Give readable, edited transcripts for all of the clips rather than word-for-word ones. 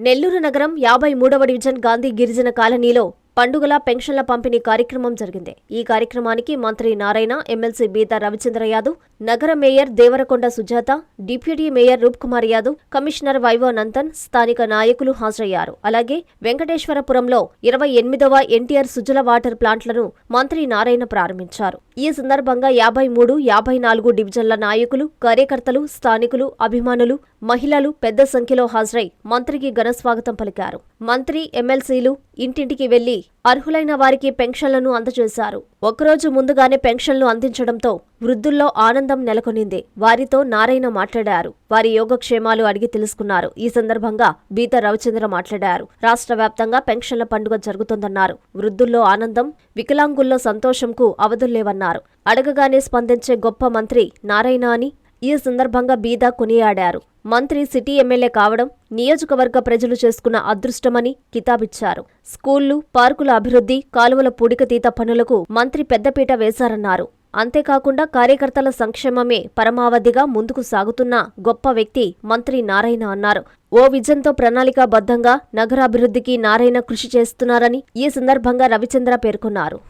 నెల్లూరు నగరం 53వ డివిజన్ గాంధీ గిరిజన కాలనీలో పండుగల పెన్షన్ల పంపిణీ కార్యక్రమం జరిగింది. ఈ కార్యక్రమానికి మంత్రి నారాయణ, ఎమ్మెల్సీ బీదా రవిచంద్ర యాదవ్, నగర mayor Devarakonda Sujatha, deputy mayor Roopkumar Yadav, commissioner YO Nandan, స్థానిక నాయకులు హాజరయ్యారు. అలాగే వెంకటేశ్వరపురంలో 28వ ఎన్టీఆర్ సుజల వాటర్ ప్లాంట్లను మంత్రి నారాయణ ప్రారంభించారు. ఈ సందర్భంగా 53, 54 డివిజన్ల నాయకులు, కార్యకర్తలు, స్థానికులు, అభిమానులు, మహిళలు పెద్ద సంఖ్యలో హాజరై మంత్రికి ఘనస్వాగతం పలికారు. మంత్రి, ఎమ్మెల్సీలు ఇంటింటికి వెళ్లి అర్హులైన వారికి పెన్షన్లను అందజేశారు. ఒకరోజు ముందుగానే పెన్షన్లు అందించడంతో వృద్ధుల్లో ఆనందం నెలకొనింది. వారితో నారాయణ మాట్లాడారు. వారి యోగక్షేమాలు అడిగి తెలుసుకున్నారు. ఈ సందర్భంగా బీదా రవిచంద్ర మాట్లాడారు. రాష్ట్ర వ్యాప్తంగా పెన్షన్ల పండుగ జరుగుతోందన్నారు. వృద్ధుల్లో ఆనందం, వికలాంగుల్లో సంతోషంకు అవధుల్లేవన్నారు. అడగగానే స్పందించే గొప్ప మంత్రి నారాయణ అని ఈ సందర్భంగా బీదా కొనియాడారు. మంత్రి సిటీ ఎమ్మెల్యే కావడం నియోజకవర్గ ప్రజలు చేసుకున్న అదృష్టమని కితాబిచ్చారు. స్కూళ్లు, పార్కుల అభివృద్ధి, కాలువల పూడికతీత పనులకు మంత్రి పెద్దపీట వేశారన్నారు. అంతేకాకుండా కార్యకర్తల సంక్షేమమే పరమావధిగా ముందుకు సాగుతున్న గొప్ప వ్యక్తి మంత్రి నారాయణ అన్నారు. ఓ విజన్తో ప్రణాళికాబద్ధంగా నగరాభివృద్ధికి నారాయణ కృషి చేస్తున్నారని ఈ సందర్భంగా రవిచంద్ర పేర్కొన్నారు.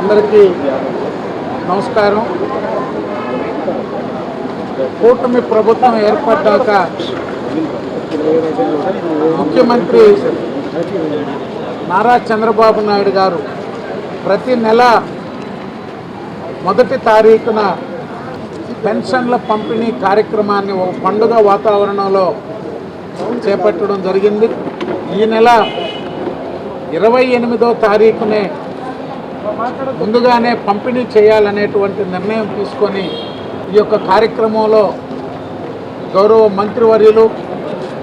అందరికీ నమస్కారం. కూటమి ప్రభుత్వం ఏర్పడ్డాక ముఖ్యమంత్రి నారా చంద్రబాబు నాయుడు గారు ప్రతి నెల మొదటి తారీఖున పెన్షన్ల పంపిణీ కార్యక్రమాన్ని ఒక పండుగ వాతావరణంలో చేపట్టడం జరిగింది. ఈ నెల 28వ తారీఖునే ముందుగానే పంపిణీ చేయాలనేటువంటి నిర్ణయం తీసుకొని ఈ యొక్క కార్యక్రమంలో గౌరవ మంత్రివర్యులు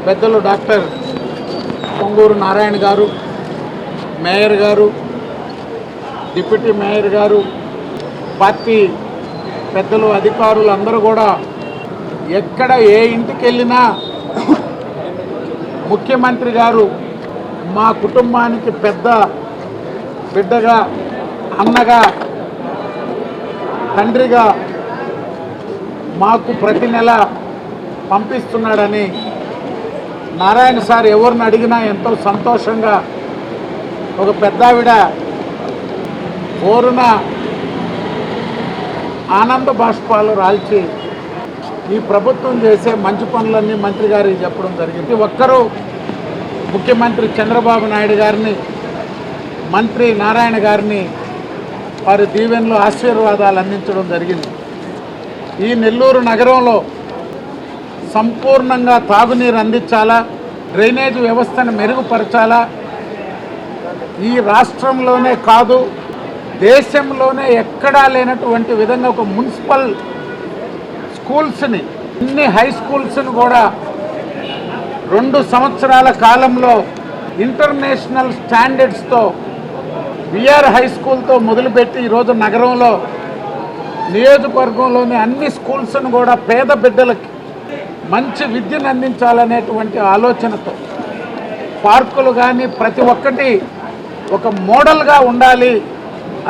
పెద్దలు డాక్టర్ పొంగూరు నారాయణ గారు, మేయర్ గారు, డిప్యూటీ మేయర్ గారు, పార్టీ పెద్దలు, అధికారులు అందరూ కూడా ఎక్కడ ఏ ఇంటికి వెళ్ళినా ముఖ్యమంత్రి గారు మా కుటుంబానికి పెద్ద బిడ్డగా, అన్నగా, తండ్రిగా మాకు ప్రతి నెల పంపిస్తున్నాడని నారాయణ సార్ ఎవరిని అడిగినా ఎంతో సంతోషంగా ఒక పెద్దావిడ ఓరున ఆనంద బాష్పాలు రాల్చి ఈ ప్రభుత్వం చేసే మంచి పనులన్నీ మంత్రి గారికి చెప్పడం జరిగింది. ఒక్కరూ ముఖ్యమంత్రి చంద్రబాబు నాయుడు గారిని, మంత్రి నారాయణ గారిని వారి దీవెనలు, ఆశీర్వాదాలు అందించడం జరిగింది. ఈ నెల్లూరు నగరంలో సంపూర్ణంగా తాగునీరు అందించాలా, డ్రైనేజ్ వ్యవస్థను మెరుగుపరచాలా, ఈ రాష్ట్రంలోనే కాదు దేశంలోనే ఎక్కడా లేనటువంటి విధంగా ఒక మున్సిపల్ స్కూల్స్ని, అన్ని హై స్కూల్స్ని కూడా 2 సంవత్సరాల కాలంలో ఇంటర్నేషనల్ స్టాండర్డ్స్తో విఆర్ హై స్కూల్తో మొదలుపెట్టి ఈరోజు నగరంలో నియోజకవర్గంలోని అన్ని స్కూల్స్ను కూడా పేద బిడ్డలకి మంచి విద్యను అందించాలనేటువంటి ఆలోచనతో, పార్కులు కానీ ప్రతి ఒక్కటి ఒక మోడల్గా ఉండాలి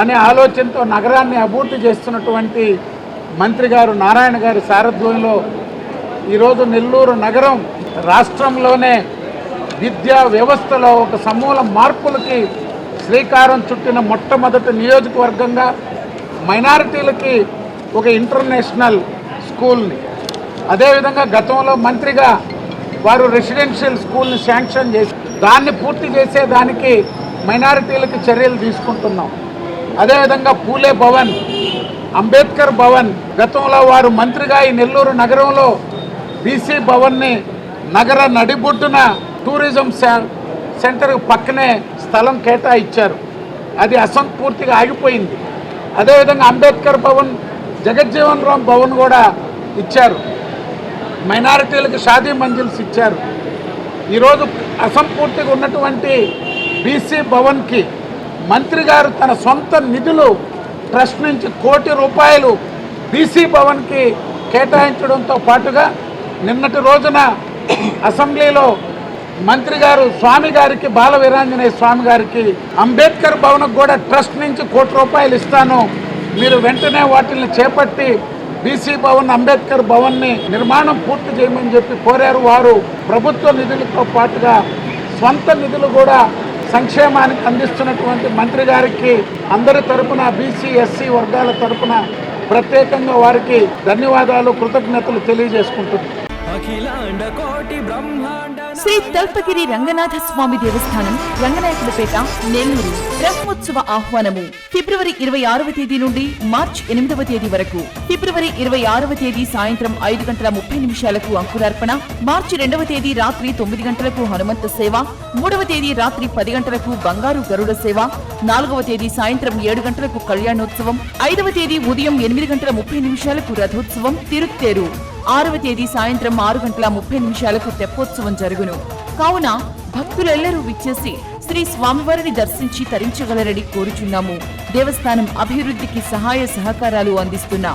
అనే ఆలోచనతో నగరాన్ని అభివృద్ధి చేస్తున్నటువంటి మంత్రి గారు నారాయణ గారి సారథ్యంలో ఈరోజు నెల్లూరు నగరం రాష్ట్రంలోనే విద్యా వ్యవస్థలో ఒక సమూల మార్పులకి శ్రీకారం చుట్టిన మొట్టమొదటి నియోజకవర్గంగా, మైనారిటీలకి ఒక ఇంటర్నేషనల్ స్కూల్ని, అదేవిధంగా గతంలో మంత్రిగా వారు రెసిడెన్షియల్ స్కూల్ని శాంక్షన్ చేసి దాన్ని పూర్తి చేసేదానికి మైనారిటీలకి చర్యలు తీసుకుంటున్నాం. అదేవిధంగా పూలే భవన్, అంబేద్కర్ భవన్, గతంలో వారు మంత్రిగా ఈ నెల్లూరు నగరంలో బీసీ భవన్ని నగర నడిబొడ్డున టూరిజం సెంటర్ పక్కనే స్థలం కేటాయించారు. అది అసంపూర్తిగా ఆగిపోయింది. అదేవిధంగా అంబేద్కర్ భవన్, జగజ్జీవన్ రామ్ భవన్ కూడా ఇచ్చారు. మైనారిటీలకు షాదీ మంజిల్స్ ఇచ్చారు. ఈరోజు అసంపూర్తిగా ఉన్నటువంటి బీసీ భవన్కి మంత్రి గారు తన సొంత నిధులు ట్రస్ట్ నుంచి ₹1 కోటి బీసీ భవన్కి కేటాయించడంతో పాటుగా నిన్నటి రోజున అసెంబ్లీలో మంత్రి గారు స్వామి గారికి, బాల వీరాంజనేయ స్వామి గారికి అంబేద్కర్ భవన్కు కూడా ట్రస్ట్ నుంచి ₹1 కోటి ఇస్తాను, మీరు వెంటనే వాటిని చేపట్టి బీసీ భవన్, అంబేద్కర్ భవన్ని నిర్మాణం పూర్తి చేయమని చెప్పి కోరారు. వారు ప్రభుత్వ నిధులతో పాటుగా స్వంత నిధులు కూడా సంక్షేమానికి అందిస్తున్నటువంటి మంత్రి గారికి అందరి తరపున, బీసీ ఎస్సీ వర్గాల తరపున ప్రత్యేకంగా వారికి ధన్యవాదాలు, కృతజ్ఞతలు తెలియజేసుకుంటున్నాను. శ్రీ తల్పగిరి రంగనాథ స్వామి దేవస్థానం, రంగనాయకులపేట, నెల్లూరు. బ్రహ్మోత్సవ ఆహ్వానము ఫిబ్రవరి 26వ తేదీ నుండి మార్చి 8వ తేదీ వరకు. ఫిబ్రవరి 26వ తేదీ సాయంత్రం 5:30 అంకురార్పణ, మార్చి 2వ తేదీ రాత్రి 9 గంటలకు హనుమంత సేవ, 3వ తేదీ రాత్రి 10 గంటలకు బంగారు గరుడ సేవ, 4వ తేదీ సాయంత్రం 7 గంటలకు కళ్యాణోత్సవం, 5వ తేదీ ఉదయం 8:30 రథోత్సవం తిరుత్తేరు, 6వ తేదీ సాయంత్రం 6:30 తెప్పోత్సవం జరుగును. కావున భక్తులెల్లరూ విచ్చేసి శ్రీ స్వామివారిని దర్శించి తరించగలరని కోరుచున్నాము. దేవస్థానం అభివృద్ధికి సహాయ సహకారాలు అందిస్తున్న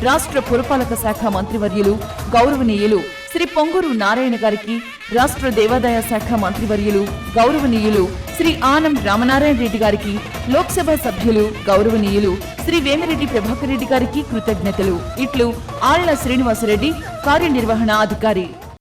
రాష్ట్ర పురపాలక శాఖ మంత్రివర్యులు గౌరవనీయులు శ్రీ పొంగూరు నారాయణ గారికి, రాష్ట్ర దేవాదాయ శాఖ మంత్రివర్యులు గౌరవనీయులు శ్రీ ఆనం రామనారాయణ రెడ్డి గారికి, లోక్సభ సభ్యులు గౌరవనీయులు శ్రీ వేమిరెడ్డి ప్రభాకర్ రెడ్డి గారికి కృతజ్ఞతలు. ఇట్లు ఆళ్ల శ్రీనివాసరెడ్డి, కార్యనిర్వహణ అధికారి.